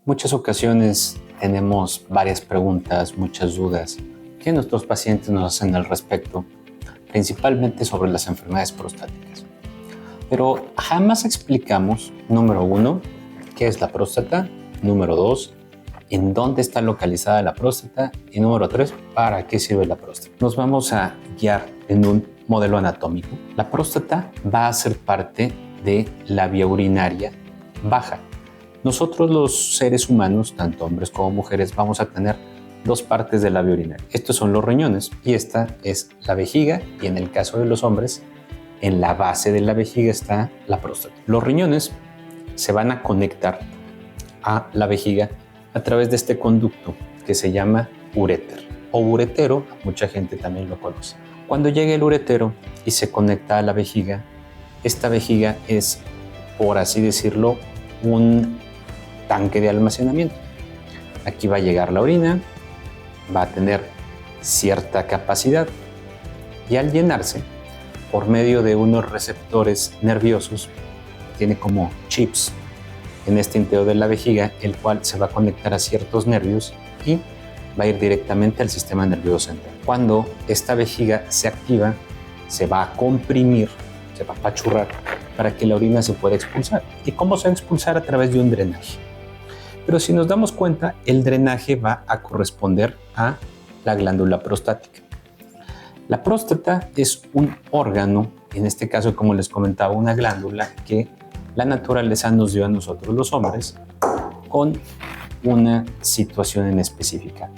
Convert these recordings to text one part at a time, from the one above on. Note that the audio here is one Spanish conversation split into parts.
Muchas ocasiones tenemos varias preguntas, muchas dudas que nuestros pacientes nos hacen al respecto, principalmente sobre las enfermedades prostáticas. Pero jamás explicamos, número 1, qué es la próstata, número 2, en dónde está localizada la próstata y número 3, para qué sirve la próstata. Nos vamos a guiar en un modelo anatómico. La próstata va a ser parte de la vía urinaria baja. Nosotros los seres humanos, tanto hombres como mujeres, vamos a tener dos partes de la vía urinaria. Estos son los riñones y esta es la vejiga, y en el caso de los hombres, en la base de la vejiga está la próstata. Los riñones se van a conectar a la vejiga a través de este conducto que se llama uréter o uretero, mucha gente también lo conoce. Cuando llega el uretero y se conecta a la vejiga, esta vejiga es, por así decirlo, un tanque de almacenamiento. Aquí va a llegar la orina, va a tener cierta capacidad y al llenarse, por medio de unos receptores nerviosos, tiene como chips en este interior de la vejiga, el cual se va a conectar a ciertos nervios y va a ir directamente al sistema nervioso central. Cuando esta vejiga se activa, se va a comprimir, se va a apachurrar para que la orina se pueda expulsar. ¿Y cómo se va a expulsar? A través de un drenaje. Pero si nos damos cuenta, el drenaje va a corresponder a la glándula prostática. La próstata es un órgano, en este caso, como les comentaba, una glándula que la naturaleza nos dio a nosotros los hombres con una situación en específica,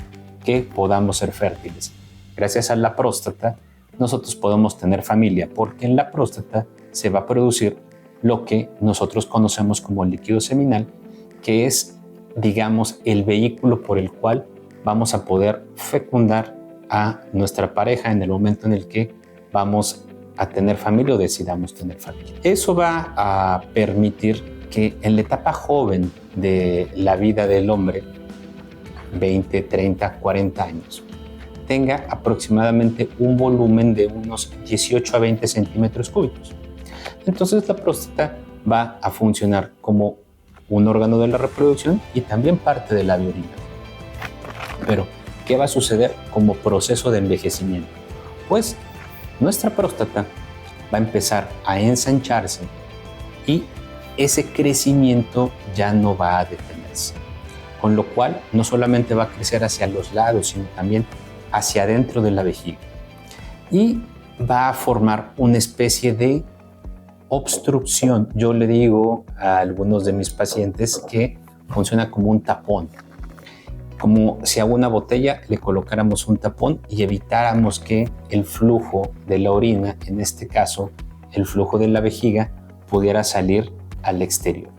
que podamos ser fértiles. Gracias a la próstata, nosotros podemos tener familia, porque en la próstata se va a producir lo que nosotros conocemos como líquido seminal, que es, digamos, el vehículo por el cual vamos a poder fecundar a nuestra pareja en el momento en el que vamos a tener familia o decidamos tener familia. Eso va a permitir que en la etapa joven de la vida del hombre, 20, 30, 40 años, tenga aproximadamente un volumen de unos 18 a 20 centímetros cúbicos. Entonces la próstata va a funcionar como un órgano de la reproducción y también parte de la vía urinaria. Pero, ¿qué va a suceder como proceso de envejecimiento? Pues nuestra próstata va a empezar a ensancharse y ese crecimiento ya no va a detenerse. Con lo cual, no solamente va a crecer hacia los lados, sino también hacia adentro de la vejiga. Y va a formar una especie de obstrucción. Yo le digo a algunos de mis pacientes que funciona como un tapón. Como si a una botella le colocáramos un tapón y evitáramos que el flujo de la orina, en este caso el flujo de la vejiga, pudiera salir al exterior.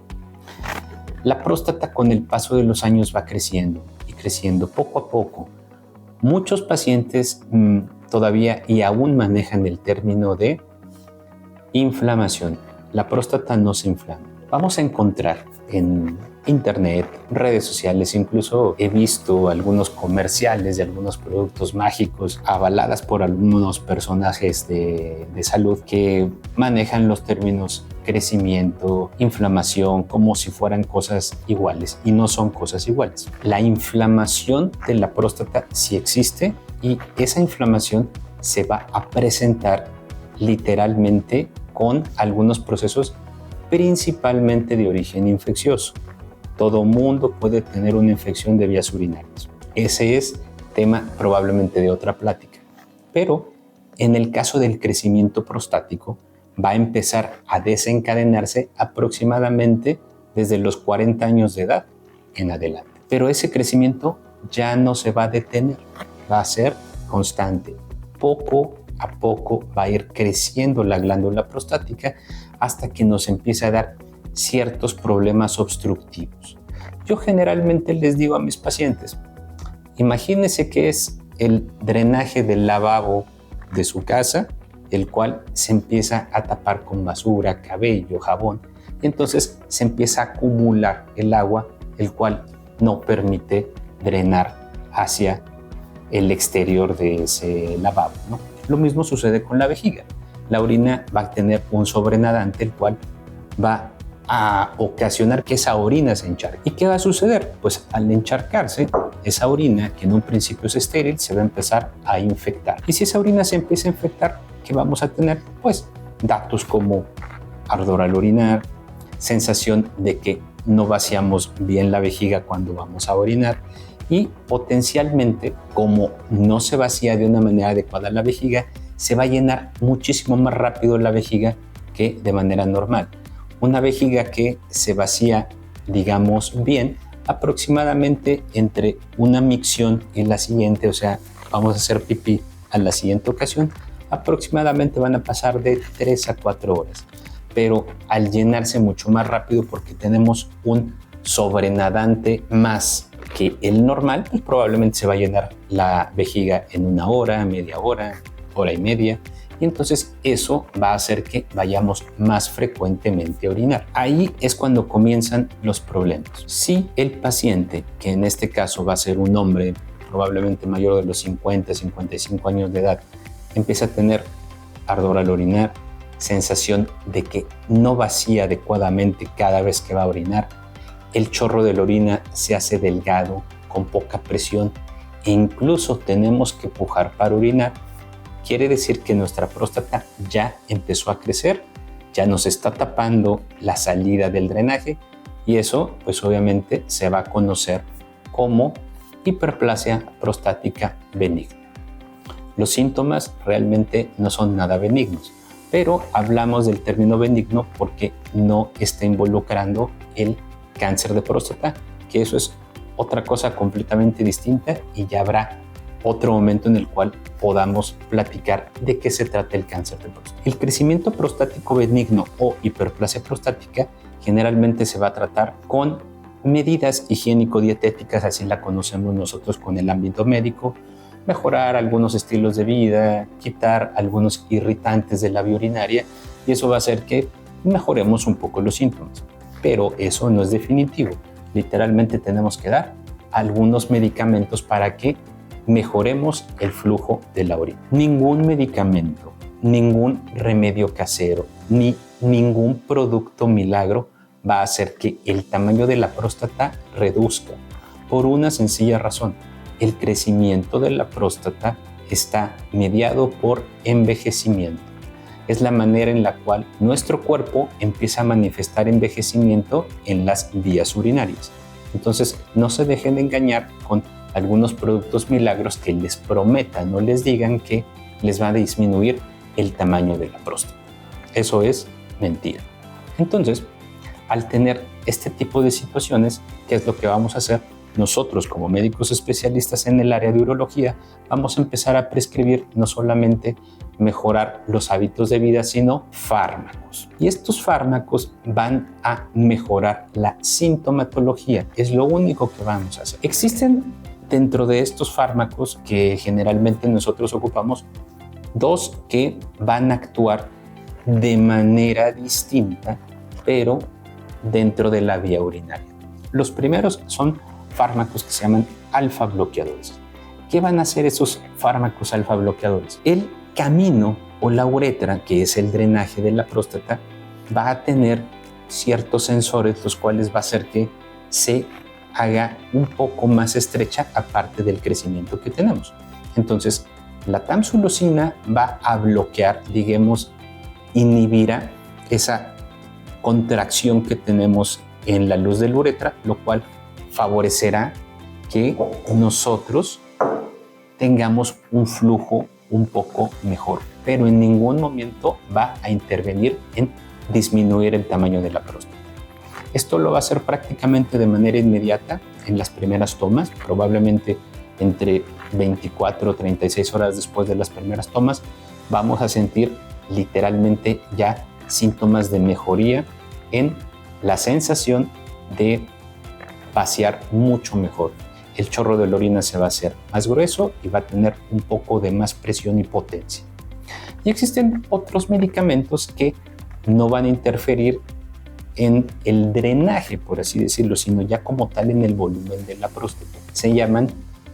La próstata con el paso de los años va creciendo y creciendo poco a poco. Muchos pacientes todavía y aún manejan el término de inflamación. La próstata no se inflama. Vamos a encontrar en internet, redes sociales, incluso he visto algunos comerciales de algunos productos mágicos avaladas por algunos personajes de salud que manejan los términos crecimiento, inflamación, como si fueran cosas iguales, y no son cosas iguales. La inflamación de la próstata sí existe y esa inflamación se va a presentar literalmente con algunos procesos principalmente de origen infeccioso. Todo mundo puede tener una infección de vías urinarias. Ese es tema probablemente de otra plática. Pero en el caso del crecimiento prostático, va a empezar a desencadenarse aproximadamente desde los 40 años de edad en adelante. Pero ese crecimiento ya no se va a detener, va a ser constante. Poco a poco va a ir creciendo la glándula prostática hasta que nos empiece a dar ciertos problemas obstructivos. Yo generalmente les digo a mis pacientes, imagínense que es el drenaje del lavabo de su casa, el cual se empieza a tapar con basura, cabello, jabón, y entonces se empieza a acumular el agua, el cual no permite drenar hacia el exterior de ese lavabo, ¿no? Lo mismo sucede con la vejiga. La orina va a tener un sobrenadante, el cual va a ocasionar que esa orina se encharque. ¿Y qué va a suceder? Pues al encharcarse, esa orina, que en un principio es estéril, se va a empezar a infectar. Y si esa orina se empieza a infectar, ¿qué vamos a tener? Pues datos como ardor al orinar, sensación de que no vaciamos bien la vejiga cuando vamos a orinar y potencialmente, como no se vacía de una manera adecuada la vejiga, se va a llenar muchísimo más rápido la vejiga que de manera normal. Una vejiga que se vacía, digamos, bien, aproximadamente entre una micción y la siguiente, o sea, vamos a hacer pipí a la siguiente ocasión, aproximadamente van a pasar de 3 a 4 horas. Pero al llenarse mucho más rápido porque tenemos un sobrenadante más que el normal, pues probablemente se va a llenar la vejiga en 1 hora, media hora, hora y media, y entonces eso va a hacer que vayamos más frecuentemente a orinar. Ahí es cuando comienzan los problemas. Si el paciente, que en este caso va a ser un hombre probablemente mayor de los 50, 55 años de edad, empieza a tener ardor al orinar, sensación de que no vacía adecuadamente cada vez que va a orinar, el chorro de la orina se hace delgado, con poca presión e incluso tenemos que pujar para orinar, quiere decir que nuestra próstata ya empezó a crecer, ya nos está tapando la salida del drenaje y eso pues obviamente se va a conocer como hiperplasia prostática benigna. Los síntomas realmente no son nada benignos, pero hablamos del término benigno porque no está involucrando el cáncer de próstata, que eso es otra cosa completamente distinta y ya habrá otro momento en el cual podamos platicar de qué se trata el cáncer de próstata. El crecimiento prostático benigno o hiperplasia prostática generalmente se va a tratar con medidas higiénico-dietéticas, así la conocemos nosotros con el ámbito médico, mejorar algunos estilos de vida, quitar algunos irritantes de la vía urinaria y eso va a hacer que mejoremos un poco los síntomas. Pero eso no es definitivo. Literalmente tenemos que dar algunos medicamentos para que mejoremos el flujo de la orina. Ningún medicamento, ningún remedio casero, ni ningún producto milagro va a hacer que el tamaño de la próstata reduzca por una sencilla razón. El crecimiento de la próstata está mediado por envejecimiento. Es la manera en la cual nuestro cuerpo empieza a manifestar envejecimiento en las vías urinarias. Entonces, no se dejen de engañar con algunos productos milagros que les prometan o les digan que les va a disminuir el tamaño de la próstata. Eso es mentira. Entonces, al tener este tipo de situaciones, ¿qué es lo que vamos a hacer? Nosotros, como médicos especialistas en el área de urología, vamos a empezar a prescribir no solamente mejorar los hábitos de vida, sino fármacos. Y estos fármacos van a mejorar la sintomatología. Es lo único que vamos a hacer. Existen dentro de estos fármacos que generalmente nosotros ocupamos, 2 que van a actuar de manera distinta, pero dentro de la vía urinaria. Los primeros son fármacos que se llaman alfa bloqueadores. ¿Qué van a hacer esos fármacos alfa bloqueadores? El camino o la uretra, que es el drenaje de la próstata, va a tener ciertos sensores, los cuales va a hacer que se haga un poco más estrecha aparte del crecimiento que tenemos. Entonces, la tamsulosina va a bloquear, digamos, inhibirá esa contracción que tenemos en la luz de la uretra, lo cual favorecerá que nosotros tengamos un flujo un poco mejor, pero en ningún momento va a intervenir en disminuir el tamaño de la próstata. Esto lo va a hacer prácticamente de manera inmediata en las primeras tomas, probablemente entre 24 o 36 horas después de las primeras tomas, vamos a sentir literalmente ya síntomas de mejoría en la sensación de vaciar mucho mejor. El chorro de la orina se va a hacer más grueso y va a tener un poco de más presión y potencia. Y existen otros medicamentos que no van a interferir en el drenaje, por así decirlo, sino ya como tal en el volumen de la próstata. Se llaman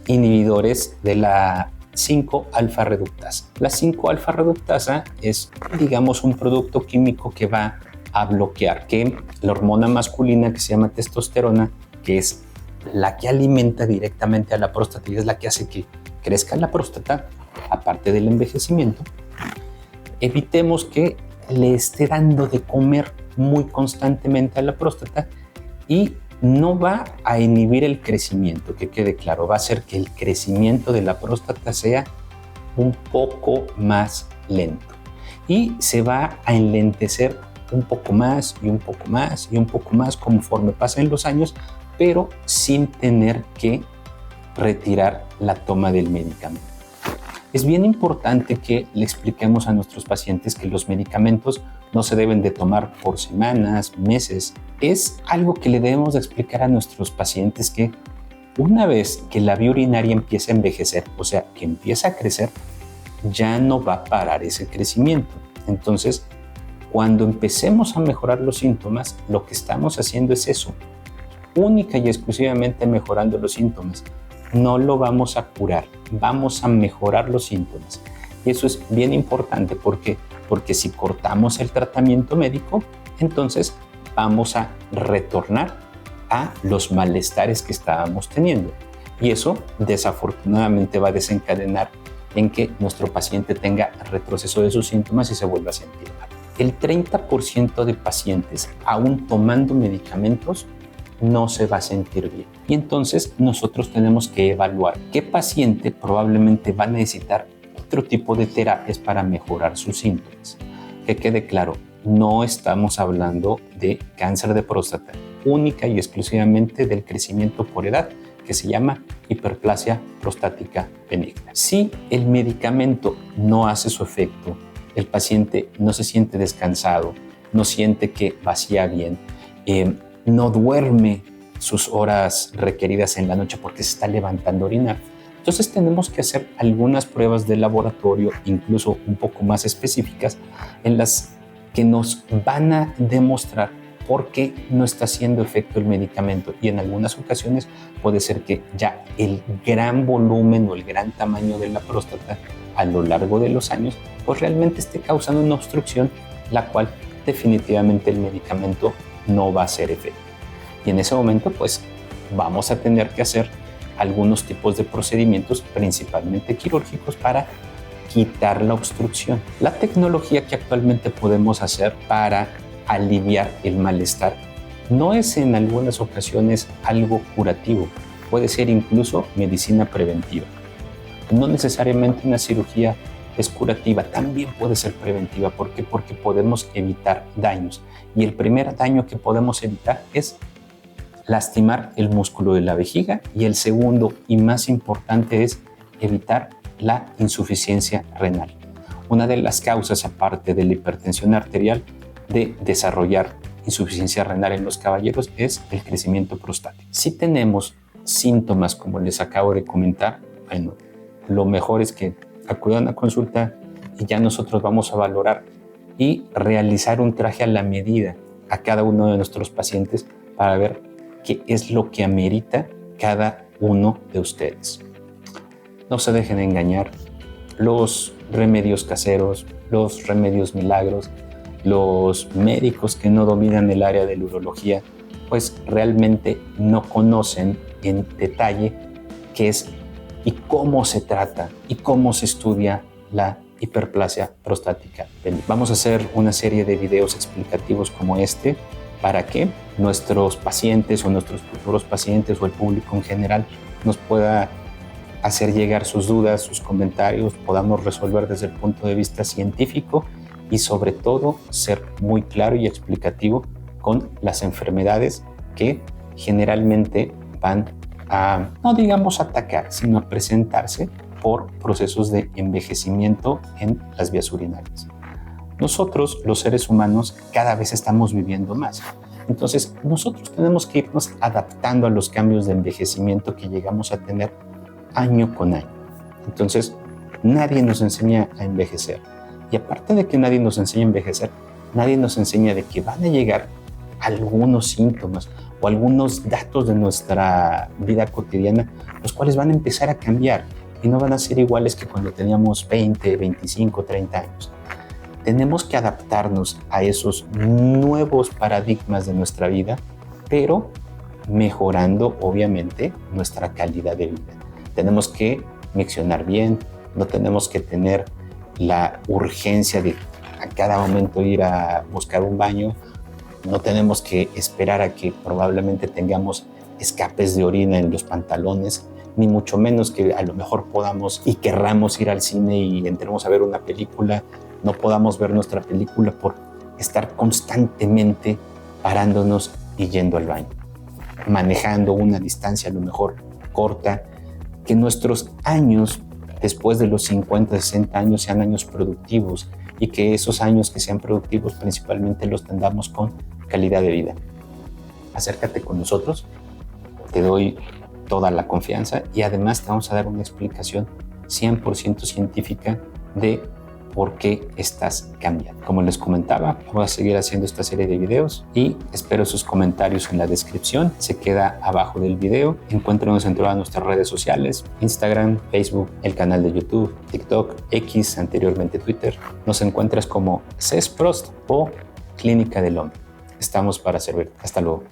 inhibidores de la 5-alfa reductasa. La 5-alfa reductasa es, digamos, un producto químico que va a bloquear que la hormona masculina que se llama testosterona, que es la que alimenta directamente a la próstata y es la que hace que crezca la próstata, aparte del envejecimiento, evitemos que le esté dando de comer muy constantemente a la próstata y no va a inhibir el crecimiento, que quede claro, va a hacer que el crecimiento de la próstata sea un poco más lento y se va a enlentecer un poco más y un poco más y un poco más conforme pasen los años, pero sin tener que retirar la toma del medicamento. Es bien importante que le expliquemos a nuestros pacientes que los medicamentos no se deben de tomar por semanas, meses. Es algo que le debemos de explicar a nuestros pacientes que una vez que la vía urinaria empieza a envejecer, o sea, que empieza a crecer, ya no va a parar ese crecimiento. Entonces, cuando empecemos a mejorar los síntomas, lo que estamos haciendo es eso, única y exclusivamente mejorando los síntomas. No lo vamos a curar, vamos a mejorar los síntomas. Y eso es bien importante porque si cortamos el tratamiento médico, entonces vamos a retornar a los malestares que estábamos teniendo. Y eso desafortunadamente va a desencadenar en que nuestro paciente tenga retroceso de sus síntomas y se vuelva a sentir mal. El 30% de pacientes, aún tomando medicamentos, no se va a sentir bien. Y entonces nosotros tenemos que evaluar qué paciente probablemente va a necesitar otro tipo de terapias para mejorar sus síntomas. Que quede claro, no estamos hablando de cáncer de próstata, única y exclusivamente del crecimiento por edad, que se llama hiperplasia prostática benigna. Si el medicamento no hace su efecto, el paciente no se siente descansado, no siente que vacía bien, no duerme sus horas requeridas en la noche porque se está levantando a orinar. Entonces tenemos que hacer algunas pruebas de laboratorio, incluso un poco más específicas, en las que nos van a demostrar por qué no está haciendo efecto el medicamento. Y en algunas ocasiones puede ser que ya el gran volumen o el gran tamaño de la próstata a lo largo de los años, pues realmente esté causando una obstrucción, la cual definitivamente el medicamento no va a hacer efecto. Y en ese momento, pues, vamos a tener que hacer algunos tipos de procedimientos, principalmente quirúrgicos, para quitar la obstrucción. La tecnología que actualmente podemos hacer para aliviar el malestar no es en algunas ocasiones algo curativo, puede ser incluso medicina preventiva. No necesariamente una cirugía es curativa, también puede ser preventiva. ¿Por qué? Porque podemos evitar daños. Y el primer daño que podemos evitar es lastimar el músculo de la vejiga, y el segundo y más importante es evitar la insuficiencia renal. Una de las causas, aparte de la hipertensión arterial, de desarrollar insuficiencia renal en los caballeros es el crecimiento prostático. Si tenemos síntomas como les acabo de comentar, bueno, lo mejor es que acudan a consulta y ya nosotros vamos a valorar y realizar un traje a la medida a cada uno de nuestros pacientes para ver qué es lo que amerita cada uno de ustedes. No se dejen engañar. Los remedios caseros, los remedios milagros, los médicos que no dominan el área de la urología, pues realmente no conocen en detalle qué es y cómo se trata y cómo se estudia la hiperplasia prostática benigna. Vamos a hacer una serie de videos explicativos como este para que nuestros pacientes o nuestros futuros pacientes o el público en general nos pueda hacer llegar sus dudas, sus comentarios, podamos resolver desde el punto de vista científico y sobre todo ser muy claro y explicativo con las enfermedades que generalmente van a, no digamos atacar, sino a presentarse por procesos de envejecimiento en las vías urinarias. Nosotros, los seres humanos, cada vez estamos viviendo más. Entonces, nosotros tenemos que irnos adaptando a los cambios de envejecimiento que llegamos a tener año con año. Entonces, nadie nos enseña a envejecer. Y aparte de que nadie nos enseña a envejecer, nadie nos enseña de que van a llegar algunos síntomas o algunos datos de nuestra vida cotidiana, los cuales van a empezar a cambiar y no van a ser iguales que cuando teníamos 20, 25, 30 años. tenemos que adaptarnos a esos nuevos paradigmas de nuestra vida, pero mejorando obviamente nuestra calidad de vida. Tenemos que miccionar bien, no tenemos que tener la urgencia de a cada momento ir a buscar un baño, no tenemos que esperar a que probablemente tengamos escapes de orina en los pantalones, ni mucho menos que a lo mejor podamos y querramos ir al cine y entremos a ver una película, no podamos ver nuestra película por estar constantemente parándonos y yendo al baño, manejando una distancia a lo mejor corta, que nuestros años después de los 50, 60 años sean años productivos y que esos años que sean productivos principalmente los tengamos con calidad de vida. Acércate con nosotros, te doy toda la confianza y además te vamos a dar una explicación 100% científica de por qué estás cambiando. Como les comentaba, voy a seguir haciendo esta serie de videos y espero sus comentarios en la descripción. Se queda abajo del video. Encuéntranos en todas nuestras redes sociales: Instagram, Facebook, el canal de YouTube, TikTok, X, anteriormente Twitter. Nos encuentras como CESPROST o Clínica del Hombre. Estamos para servir. Hasta luego.